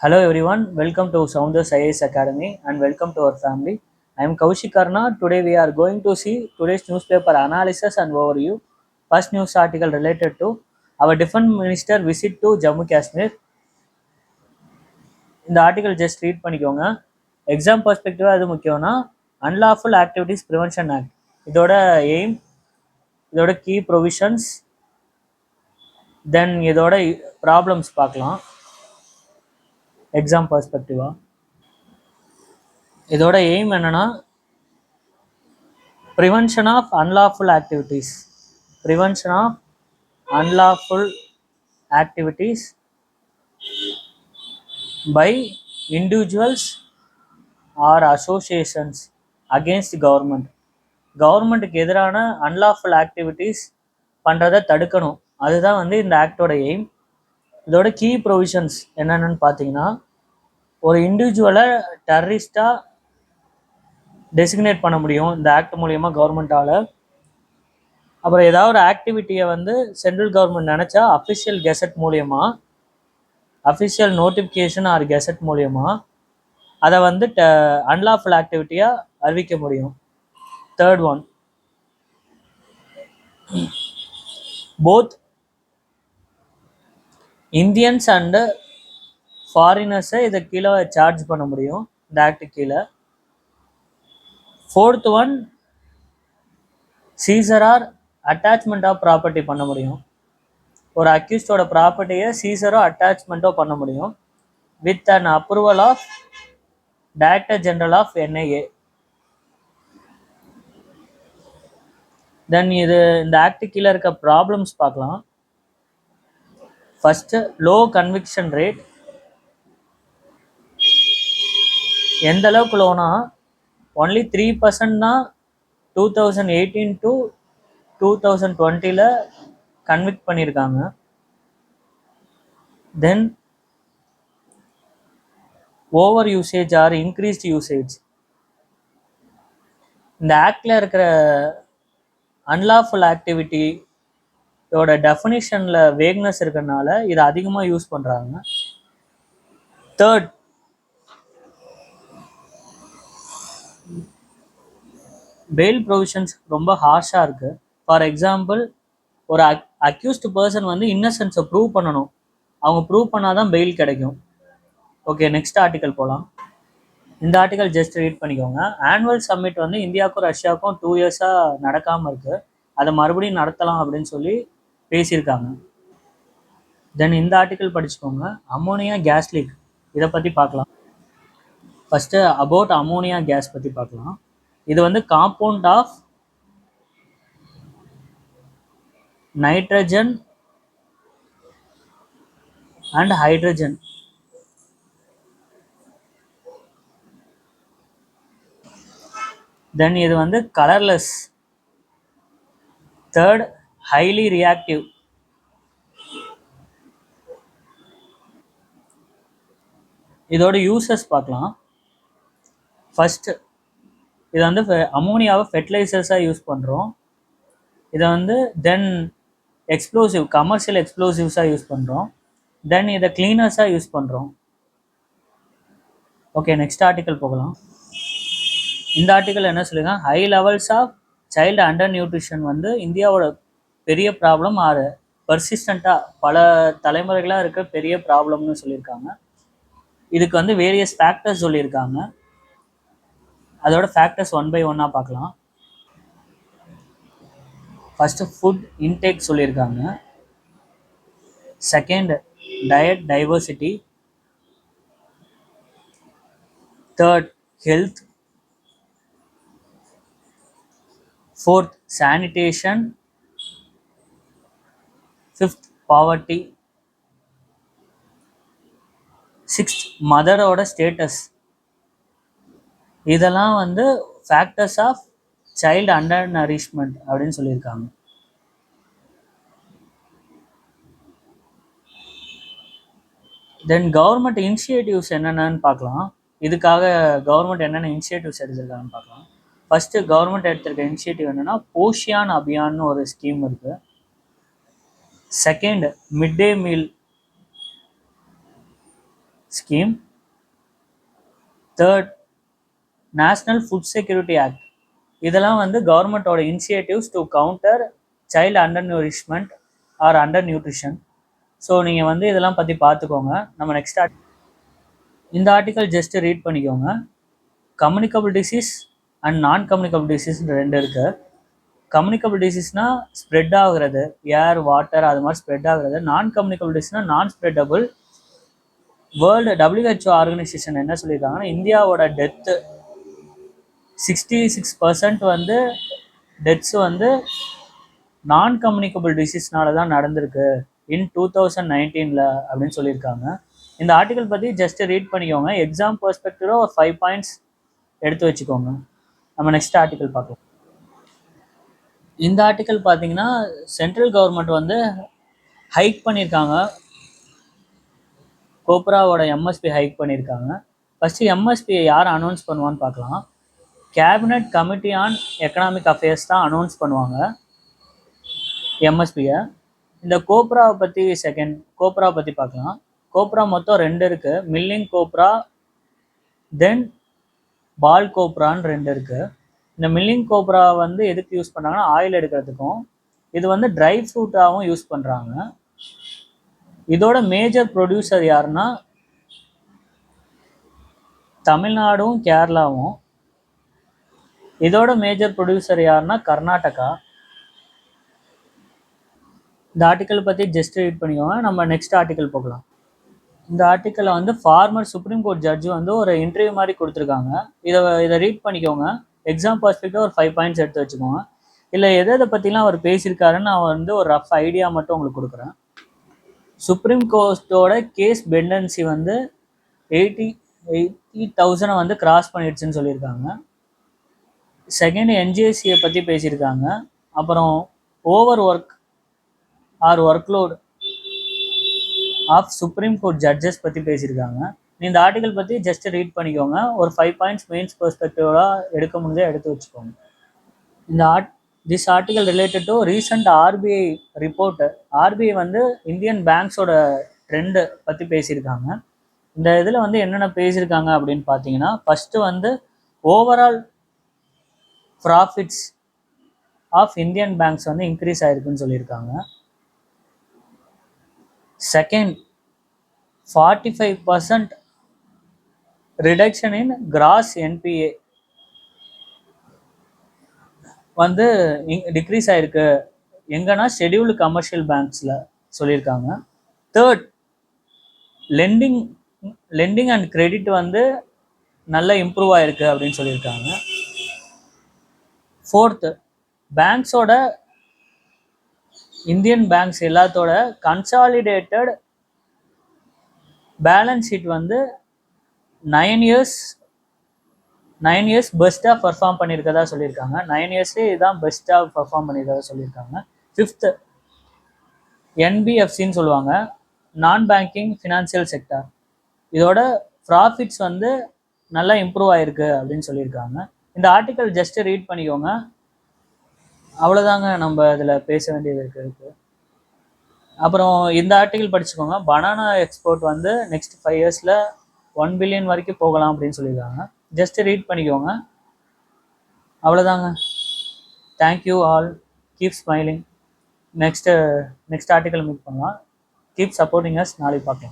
Hello everyone, welcome to Sounders IAS Academy and welcome to our family. I am Kaushik Karna. Today we are going to see today's newspaper analysis and overview. First news article related to our defense minister visit to Jammu Kashmir. இந்த article just read பண்ணிக்கோங்க. Exam பர்ஸ்பெக்டிவாக எது முக்கியம்னா unlawful activities prevention act இதோட aim, இதோட key provisions, தென் இதோட problems பார்க்கலாம் exam பர்ஸ்பெக்டிவாக. இதோட aim என்னன்னா prevention of unlawful activities prevention of unlawful activities by individuals or associations against government. கவர்மெண்ட்டுக்கு எதிரான அன்லாஃபுல் ஆக்டிவிட்டீஸ் பண்ணுறதை தடுக்கணும், அதுதான் வந்து இந்த ஆக்டோட எய்ம். இதோட கீ ப்ரொவிஷன்ஸ் என்னென்னு பார்த்தீங்கன்னா, ஒரு இண்டிவிஜுவலை டெரரிஸ்டாக டெசிக்னேட் பண்ண முடியும் இந்த ஆக்ட் மூலயமா கவர்மெண்ட்டால். அப்புறம் ஏதாவது ஒரு ஆக்டிவிட்டியை வந்து சென்ட்ரல் கவர்மெண்ட் நினச்சா அஃபிஷியல் கெசட் மூலயமா, அஃபிஷியல் நோட்டிஃபிகேஷன் ஆர் கெசட் மூலயமா அதை வந்து அன்லாஃபுல் ஆக்டிவிட்டியாக அறிவிக்க முடியும். Third one, both Indians and ஃபாரினர்ஸை இதை கீழே சார்ஜ் பண்ண முடியும் இந்த ஆக்டு கீழே. Fourth one, seizure or attachment of property பண்ண முடியும். ஒரு அக்யூஸ்டோட ப்ராப்பர்ட்டியை சீசரோ அட்டாச்மெண்ட்டோ பண்ண முடியும் with an approval of director general of NIA. Then இந்த ஆக்ட் கீழே இருக்க ப்ராப்ளம்ஸ் பார்க்கலாம். First, low conviction rate. எந்த அளவுக்கு லோனா, ஒன்லி 3% தான் 2018 to 2020 கன்விக்ட் பண்ணியிருக்காங்க. Then over usage or increased usage. இந்த ஆக்டில் இருக்கிற அன்லாஃபுல் ஆக்டிவிட்டியோட டெஃபினிஷனில் வேக்னஸ் இருக்கிறதுனால இதை அதிகமாக யூஸ் பண்ணுறாங்க. தேர்ட், பெயில் ப்ரொவிஷன்ஸ் ரொம்ப ஹார்ஷாக இருக்குது. ஃபார் எக்ஸாம்பிள், ஒரு அக்யூஸ்டு பர்சன் வந்து இன்னசென்ஸை ப்ரூவ் பண்ணணும், அவங்க ப்ரூவ் பண்ணால் தான் பெயில் கிடைக்கும். ஓகே, நெக்ஸ்ட் ஆர்டிக்கல் போகலாம். இந்த ஆர்டிக்கல் ஜஸ்ட் ரீட் பண்ணிக்கோங்க. ஆனுவல் சம்மிட் வந்து இந்தியாவுக்கும் ரஷ்யாவுக்கும் 2 இயர்ஸாக நடக்காமல் இருக்குது, அதை மறுபடியும் நடத்தலாம் அப்படின்னு சொல்லி பேசியிருக்காங்க. தென் இந்த ஆர்டிக்கல் படிச்சுக்கோங்க. அமோனியா கேஸ் லீக், இதை பற்றி பார்க்கலாம். ஃபஸ்ட்டு அபவுட் அமோனியா கேஸ் பற்றி பார்க்கலாம். இது வந்து compound of nitrogen and hydrogen. Then இது வந்து கலர்லெஸ். Third, highly reactive. இதோட யூசஸ் பார்க்கலாம். ஃபஸ்ட்டு, இதை வந்து அமோனியாவை ஃபெர்டிலைசர்ஸாக யூஸ் பண்ணுறோம். இதை வந்து தென் எக்ஸ்ப்ளோசிவ், கமர்ஷியல் எக்ஸ்ப்ளோசிவ்ஸாக யூஸ் பண்ணுறோம். தென் இதை கிளீனர்ஸாக யூஸ் பண்ணுறோம். ஓகே, நெக்ஸ்ட் ஆர்டிக்கல் போகலாம். இந்த ஆர்டிக்கல் என்ன சொல்லியிருக்காங்க, high levels of child under nutrition வந்து இந்தியாவோட பெரிய ப்ராப்ளம் ஆறு பர்சிஸ்டண்ட்டாக பல தலைமுறைகளாக இருக்க பெரிய ப்ராப்ளம்னு சொல்லியிருக்காங்க. இதுக்கு வந்து வேரியஸ் ஃபேக்டர்ஸ் சொல்லியிருக்காங்க. அதோட ஃபேக்டர்ஸ் 1 by 1 பார்க்கலாம். ஃபஸ்ட்டு ஃபுட் இன்டேக் சொல்லியிருக்காங்க. Second, diet diversity. Third, health. Fourth, sanitation. Fifth, poverty. Sixth, மதரோட ஸ்டேட்டஸ். இதெல்லாம் வந்து factors of child under nourishment அப்படின்னு சொல்லியிருக்காங்க. தென் கவர்மெண்ட் இனிஷியேட்டிவ்ஸ் என்னென்னு பார்க்கலாம். இதுக்காக கவர்மெண்ட் என்னென்ன இனிஷியேட்டிவ்ஸ் எடுத்திருக்காங்கன்னு பார்க்கலாம். ஃபஸ்ட்டு, கவர்மெண்ட் எடுத்திருக்க இனிஷியேட்டிவ் என்னென்னா போஷியான் அபியான்னு ஒரு ஸ்கீம் இருக்குது. Second, mid day meal. Scheme. Third, national food security act. இதெல்லாம் வந்து கவர்மெண்ட்டோட initiatives to counter child under nourishment or under nutrition. So நீங்கள் வந்து இதெல்லாம் பற்றி பார்த்துக்கோங்க. நம்ம நெக்ஸ்ட் இந்த ஆர்டிக்கல் ஜஸ்ட் ரீட் பண்ணிக்கோங்க. Communicable disease and non communicable disease ரெண்டு இருக்குது. கம்யூனிகபிள் டிசீஸ்னால் ஸ்ப்ரெட் ஆகுறது, ஏர் வாட்டர் அது மாதிரி ஸ்ப்ரெட் ஆகுறது. நான் கம்யூனிகபிள் டிசீஸ்னால் நான் ஸ்ப்ரெட்டபிள். வேர்ல்டு WHO ஆர்கனைசேஷன் என்ன சொல்லியிருக்காங்கன்னா, இந்தியாவோட டெத்து 66% வந்து டெத்ஸ் வந்து நான் கம்யூனிகபிள் டிசீஸ்னால தான் நடந்திருக்கு இன் 2019 அப்படின்னு சொல்லியிருக்காங்க. இந்த ஆர்டிக்கல் பற்றி ஜஸ்ட் ரீட் பண்ணிக்கோங்க. எக்ஸாம் பெர்ஸ்பெக்டிவில் ஒரு 5 பாயிண்ட்ஸ் எடுத்து வச்சுக்கோங்க. நம்ம நெக்ஸ்ட் ஆர்டிக்கல் பார்க்கலாம். இந்த ஆர்டிக்கல் பார்த்தீங்கன்னா சென்ட்ரல் கவர்மெண்ட் வந்து ஹைக் பண்ணியிருக்காங்க. கோப்ராவோட எம்எஸ்பி ஹைக் பண்ணியிருக்காங்க. ஃபஸ்ட்டு எம்எஸ்பியை யார் அனௌன்ஸ் பண்ணுவான்னு பார்க்கலாம். Cabinet committee on economic affairs தான் அனௌன்ஸ் பண்ணுவாங்க எம்எஸ்பியை. இந்த கோப்ராவை பற்றி பார்க்கலாம். கோப்ரா மொத்தம் 2 இருக்குது. மில்லிங் கோப்ரா தென் பால் கோப்ரான்னு 2 இருக்குது. இந்த மில்லிங் கோப்ரா வந்து எதுக்கு யூஸ் பண்ணுறாங்கன்னா ஆயில் எடுக்கிறதுக்கும், இது வந்து ட்ரை ஃப்ரூட்டாகவும் யூஸ் பண்ணுறாங்க. இதோட மேஜர் ப்ரொடியூசர் யாருன்னா தமிழ்நாடும் கேரளாவும். இதோட மேஜர் ப்ரொடியூசர் யாருன்னா கர்நாடகா. இந்த ஆர்டிக்கல் பற்றி ஜஸ்ட் ரீட் பண்ணிக்கோங்க. நம்ம நெக்ஸ்ட் ஆர்டிக்கல் போகலாம். இந்த ஆர்டிக்கலில் வந்து ஃபார்மர் சுப்ரீம் கோர்ட் ஜட்ஜு வந்து ஒரு இன்டர்வியூ மாதிரி கொடுத்துருக்காங்க. இதை ரீட் பண்ணிக்கோங்க. எக்ஸாம் பர்ஸ்பெக்டிவ் ஒரு 5 பாயிண்ட்ஸ் எடுத்து வச்சுக்கோங்க. இல்லை எதை பற்றிலாம் அவர் பேசியிருக்காருன்னு நான் வந்து ஒரு ரஃப் ஐடியா மட்டும் உங்களுக்கு கொடுக்குறேன். சுப்ரீம் கோர்ட்டோட கேஸ் பெண்டன்சி வந்து 80,000 வந்து கிராஸ் பண்ணிடுச்சுன்னு சொல்லியிருக்காங்க. செகண்ட், என்ஜிஎஸ்சியை பற்றி பேசியிருக்காங்க. அப்புறம் over work or workload of supreme court judges பற்றி பேசியிருக்காங்க. இந்த ஆர்டிக்கல் பற்றி ஜஸ்ட் ரீட் பண்ணிக்கோங்க. ஒரு 5 பாயிண்ட்ஸ் மெயின்ஸ் பெர்ஸ்பெக்டிவாக எடுக்க முடிஞ்சால் எடுத்து வச்சுக்கோங்க. This article related to recent RBI report. RBI வந்து இந்தியன் பேங்க்ஸோட ட்ரெண்டு பற்றி பேசியிருக்காங்க. இந்த இதில் வந்து என்னென்ன பேசியிருக்காங்க அப்படின்னு பார்த்தீங்கன்னா, ஃபஸ்ட்டு வந்து overall profits of Indian banks வந்து இன்க்ரீஸ் ஆகிருக்குன்னு சொல்லியிருக்காங்க. Second, 45% reduction in gross NPA வந்து டிக்ரீஸ் ஆகிருக்கு. எங்கன்னா ஷெட்யூல்டு கமர்ஷியல் பேங்க்ஸில் சொல்லியிருக்காங்க. தேர்ட், லெண்டிங் அண்ட் கிரெடிட் வந்து நல்லா இம்ப்ரூவ் ஆகிருக்கு அப்படின்னு சொல்லியிருக்காங்க. ஃபோர்த்து, பேங்க்ஸோட இந்தியன் பேங்க்ஸ் எல்லாத்தோட கன்சாலிடேட்டட் பேலன்ஸ் ஷீட் வந்து 9 இயர்ஸ் பெஸ்ட்டாக பர்ஃபார்ம் பண்ணியிருக்கதா சொல்லியிருக்காங்க. 9 இயர்ஸ்லேயே இதுதான் பெஸ்ட்டாக பர்ஃபார்ம் பண்ணியிருக்கதா சொல்லியிருக்காங்க. ஃபிஃப்த்து, என்பிஎஃப்சின்னு சொல்லுவாங்க, நான் பேங்கிங் ஃபினான்சியல் செக்டார். இதோட ப்ராஃபிட்ஸ் வந்து நல்லா இம்ப்ரூவ் ஆகிருக்கு அப்படின்னு சொல்லியிருக்காங்க. இந்த ஆர்டிக்கல் ஜஸ்ட்டு ரீட் பண்ணிக்கோங்க. அவ்வளோதாங்க நம்ம இதில் பேச வேண்டியது இருக்குது. அப்புறம் இந்த ஆர்டிக்கல் படிச்சுக்கோங்க. பனானா எக்ஸ்போர்ட் வந்து நெக்ஸ்ட் 5 இயர்ஸில் 1 பில்லியன் வரைக்கும் போகலாம் அப்படின்னு சொல்லியிருக்காங்க. ஜஸ்ட் ரீட் பண்ணிக்கோங்க. அவ்வளோதாங்க. Thank you all. Keep smiling. Next article meet பண்ணலாம். Keep supporting us. நாளைக்கு பார்க்கலாம்.